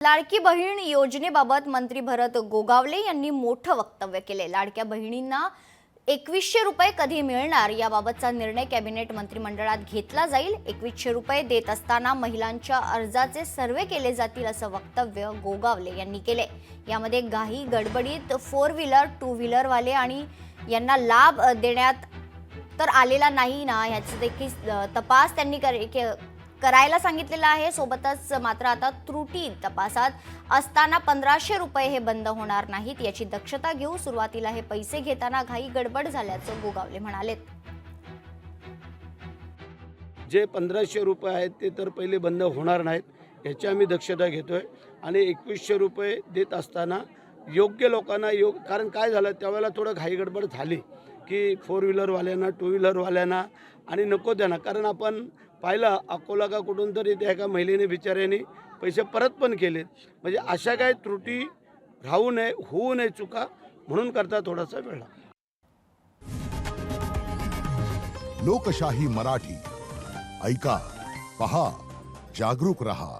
लाडकी बहीण योजनेबाबत मंत्री भरत गोगावले यांनी मोठं वक्तव्य केले। लाडक्या बहिणींना 2100 रुपये कधी मिळणार याबाबतचा निर्णय कॅबिनेट मंत्रिमंडळात घेतला जाईल। 2100 रुपये देत असताना महिलांच्या अर्जाचे सर्वे केले जातील असं वक्तव्य गोगावले यांनी केले। यामध्ये घाई गडबडीत 4 व्हीलर 2 व्हीलर वाले आणि यांना लाभ देण्यात तर आलेला नाही ना याचा देखील तपास त्यांनी करायला सांगितलेला आहे। सोबतच मात्र आता त्रुटी तपासात असताना 1500 रुपये हे बंद होणार नाहीत याची दक्षता घेऊ। सुरुवातीला हे पैसे घेताना घाई गडबड झाल्याचं गोगावले म्हणाले। जे 1500 रुपये आहेत ते तर पहिले बंद होणार नाहीत याची आम्ही दक्षता घेतोय आणि 2100 रुपये देत असताना योग्य लोकांना कारण काय झालं त्यावेळेला थोडं घाई गडबड झाली की 4 व्हीलर वाल्यांना 2 व्हीलर वाल्यांना आणि नको त्यांना, कारण आपण पाहिलं अकोला का कुठून तरी त्या एका महिलेने बिचाऱ्याने पैसे परत पण केले। म्हणजे अशा काही त्रुटी राहू नये, होऊ नये चुका, म्हणून करता थोडासा वेळ लागला। लोकशाही मराठी ऐका, पहा, जागरूक रहा।